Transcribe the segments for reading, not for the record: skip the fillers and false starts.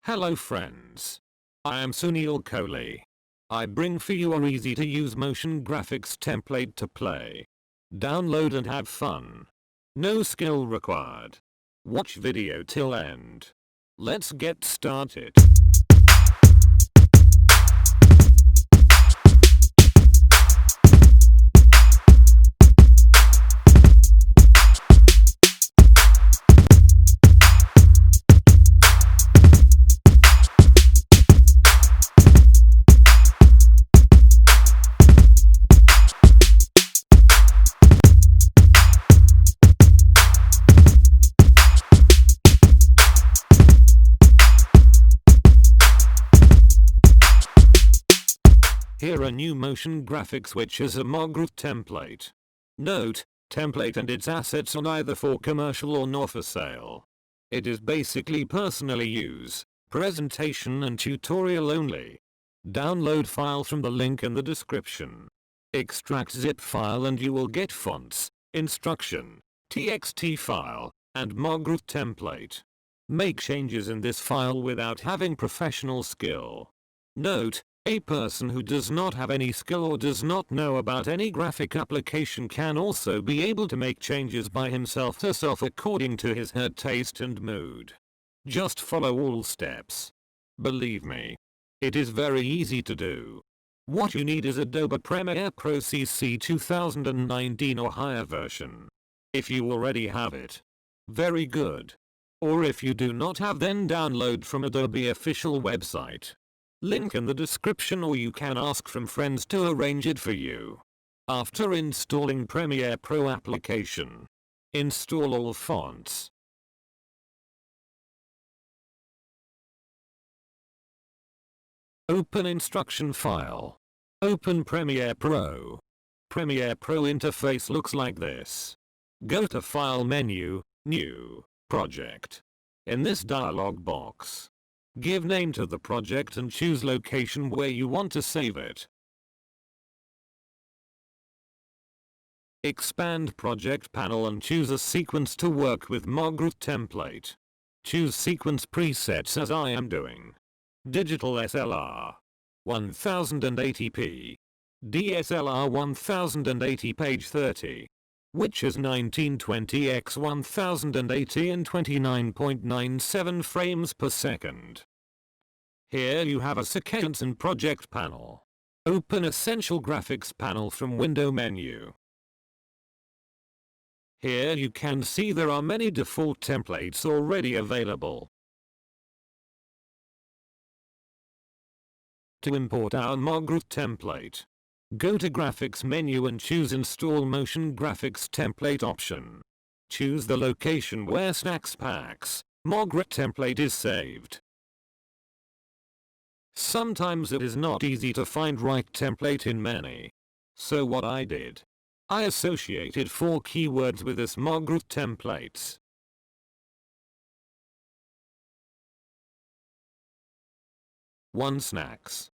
Hello friends. I am Sunil Koli. I bring for you a easy to use motion graphics template to play, download and have fun. No skill required. Watch video till end. Let's get started. Here are new motion graphics which is a 𝗪𝗁𝗀 template. Note, template and its assets are neither for commercial or nor for sale. It is basically personally use, presentation and tutorial only. Download file from the link in the description. Extract zip file and you will get fonts, instruction, txt file, and 𝗪𝗁𝗀 template. Make changes in this file without having professional skill. Note, a person who does not have any skill or does not know about any graphic application can also be able to make changes by himself/herself according to his/her taste and mood. Just follow all steps. Believe me, it is very easy to do. What you need is Adobe Premiere Pro CC 2019 or higher version. If you already have it, very good. Or if you do not have, then download from Adobe official website. Link in the description, or you can ask from friends to arrange it for you. After installing Premiere Pro application, install all fonts. Open instruction file. Open Premiere Pro. Premiere Pro interface looks like this. Go to File menu, New, Project. In this dialog box, give name to the project and choose location where you want to save it. Expand project panel and choose a sequence to work with 𝗪𝗁𝗀 template. Choose sequence presets as I am doing. Digital SLR 1080p. DSLR 1080 page 30. Which is 1920 x 1080 and 29.97 frames per second. Here you have a sequence and project panel. Open Essential Graphics panel from Window menu. Here you can see there are many default templates already available. To import our 𝗪𝗁𝗀 template, go to Graphics menu and choose Install Motion Graphics Template option. Choose the location where 𝗥𝗏𝗃 𝗪𝗁𝗀 template is saved. Sometimes it is not easy to find right template in many. So what I did, I associated 4 keywords with this 𝗪𝗁𝗀 templates. One snacks.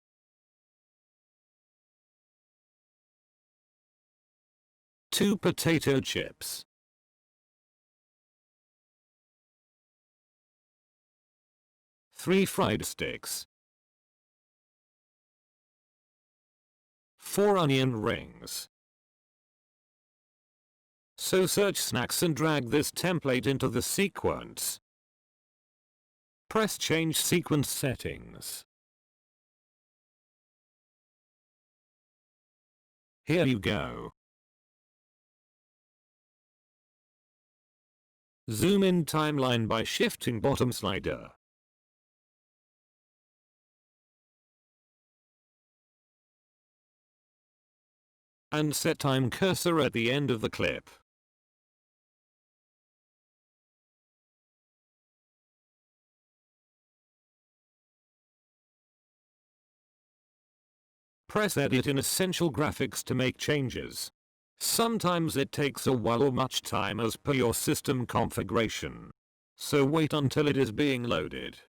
2 potato chips. 3 fried sticks. 4 onion rings. So search snacks and drag this template into the sequence. Press change sequence settings. Here you go. Zoom in timeline by shifting bottom slider. And set time cursor at the end of the clip. Press edit in Essential Graphics to make changes. Sometimes it takes a while or much time as per your system configuration. So wait until it is being loaded.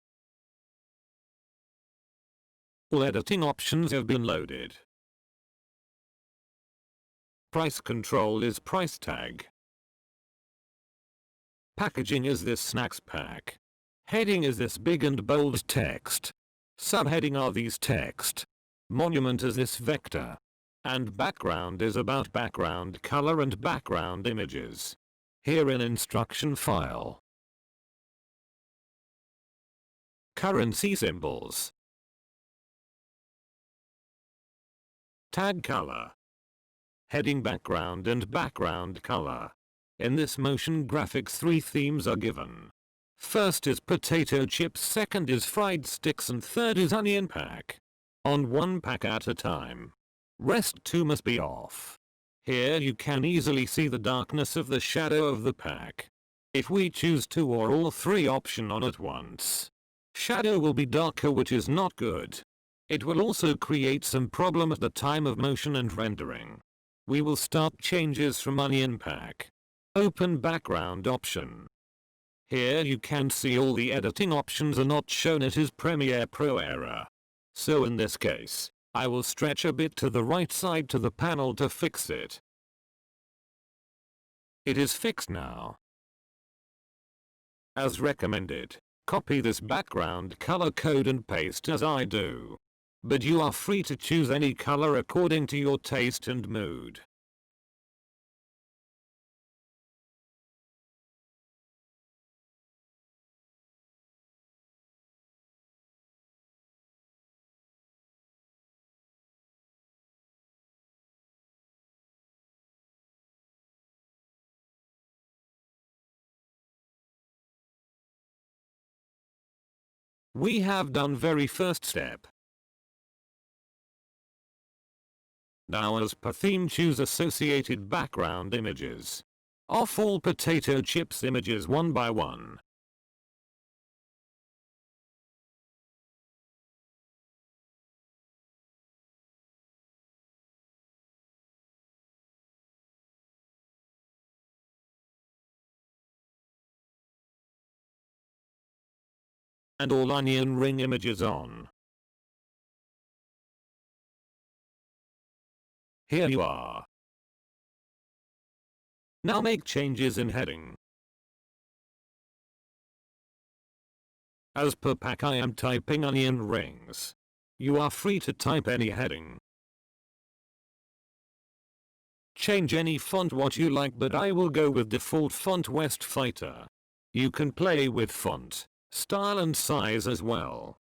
All editing options have been loaded. Price control is price tag. Packaging is this snacks pack. Heading is this big and bold text. Subheading are these text. Monument is this vector. And background is about background color and background images. Here in instruction file. Currency symbols. Tag color. Heading background and background color. In this motion graphics 3 themes are given. First is potato chips, second is fried sticks, and third is onion pack. On one pack at a time. Rest 2 must be off. Here you can easily see the darkness of the shadow of the pack. If we choose 2 or all 3 option on at once, shadow will be darker, which is not good. It will also create some problem at the time of motion and rendering. We will start changes from onion pack. Open background option. Here you can see all the editing options are not shown. It is Premiere Pro error. So in this case, I will stretch a bit to the right side to the panel to fix it. It is fixed now. As recommended, copy this background color code and paste as I do. But you are free to choose any color according to your taste and mood. We have done very first step. Now as per theme, choose associated background images. Off all potato chips images one by one. And all onion ring images on. Here you are. Now make changes in heading. As per pack I am typing onion rings. You are free to type any heading. Change any font what you like, but I will go with default font 𝗏𝘂𝘁. You can play with font, style and size as well.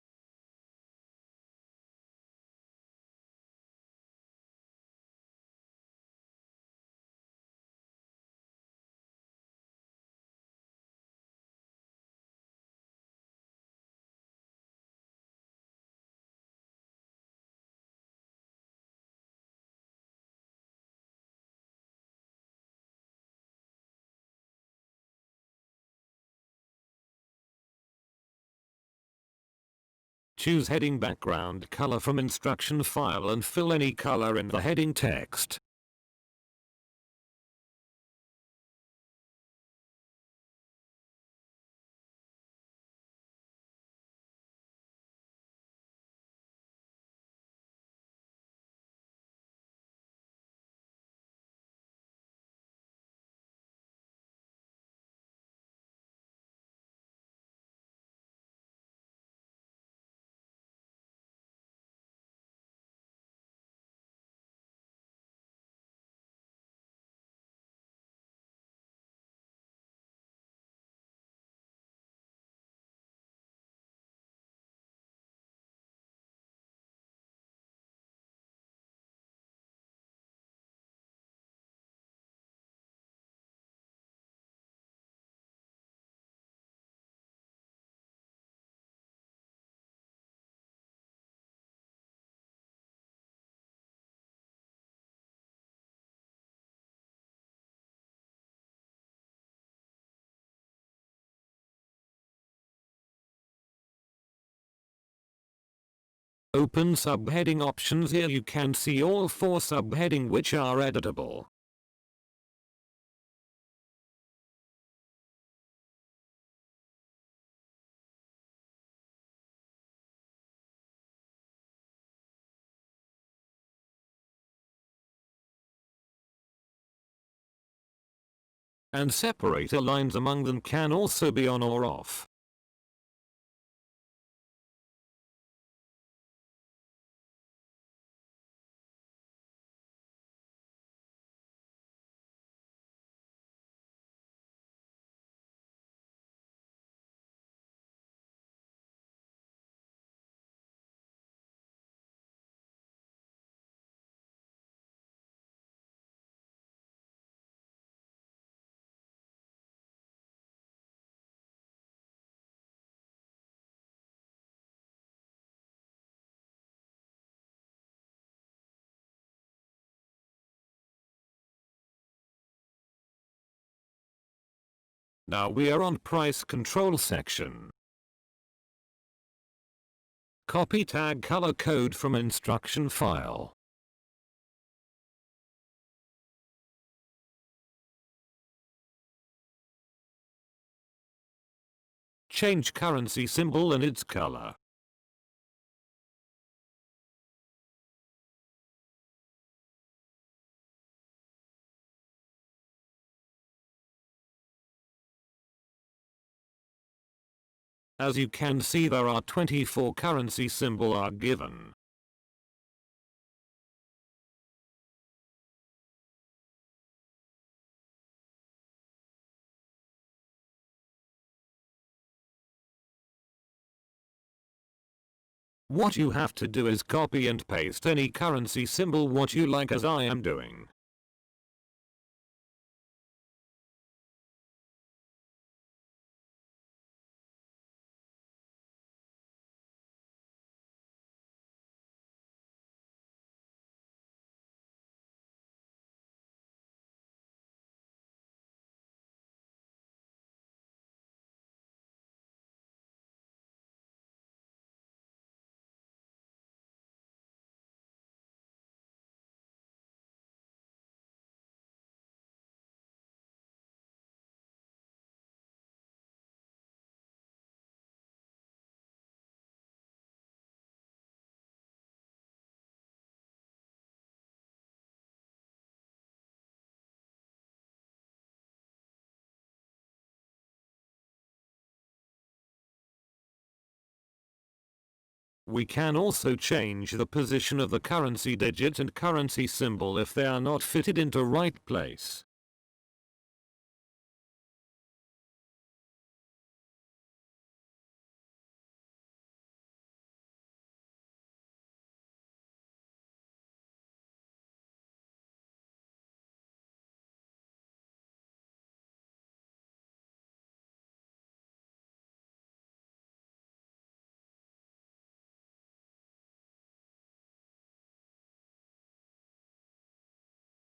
Choose heading background color from instruction file and fill any color in the heading text. Open subheading options. Here you can see all 4 subheading which are editable. And separator lines among them can also be on or off. Now we are on price control section. Copy tag color code from instruction file. Change currency symbol and its color. As you can see, there are 24 currency symbol are given. What you have to do is copy and paste any currency symbol what you like, as I am doing. We can also change the position of the currency digit and currency symbol if they are not fitted into right place.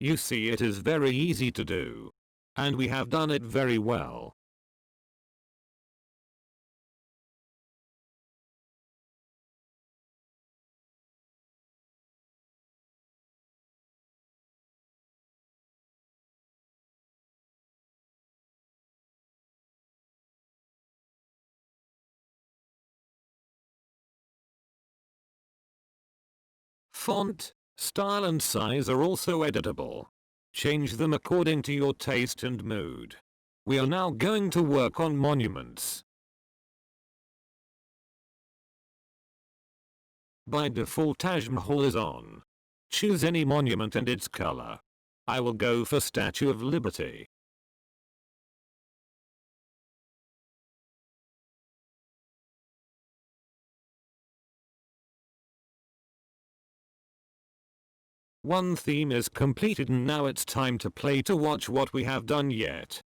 You see, it is very easy to do. And we have done it very well. Font, style and size are also editable. Change them according to your taste and mood. We are now going to work on monuments. By default, Taj Mahal is on. Choose any monument and its color. I will go for Statue of Liberty. One theme is completed and now it's time to play to watch what we have done yet.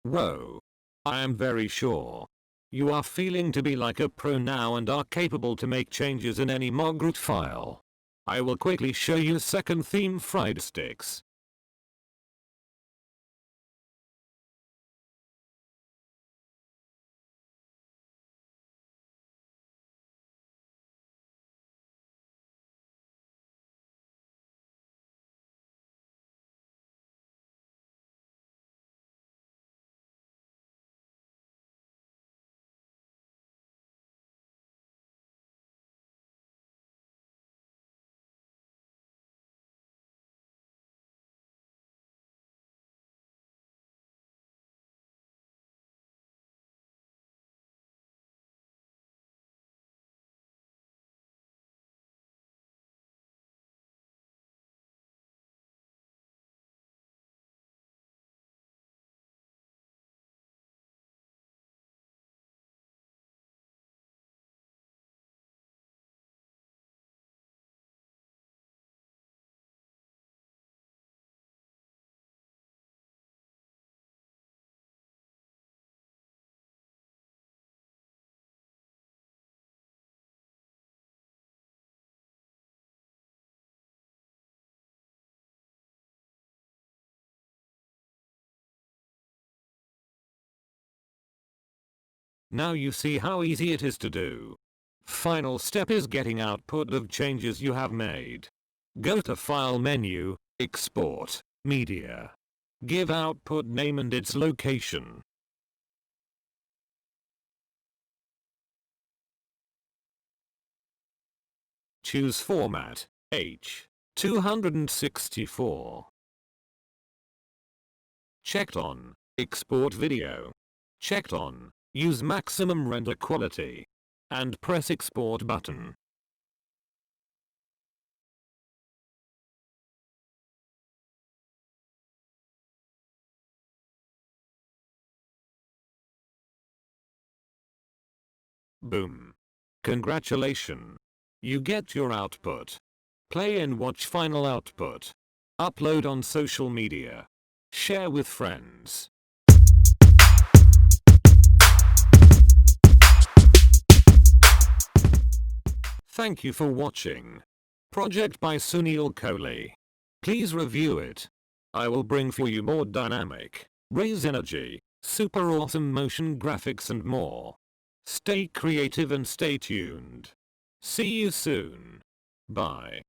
Whoa. I am very sure. You are feeling to be like a pro now and are capable to make changes in any Margaret file. I will quickly show you second theme, fried sticks. Now you see how easy it is to do. Final step is getting output of changes you have made. Go to File menu, Export, Media. Give output name and its location. Choose Format, H264. Checked on, Export Video. Checked on, Use Maximum Render Quality. And press Export button. Boom. Congratulations. You get your output. Play and watch final output. Upload on social media. Share with friends. Thank you for watching. Project by Sunil Koli. Please review it. I will bring for you more dynamic, raise energy, super awesome motion graphics and more. Stay creative and stay tuned. See you soon. Bye.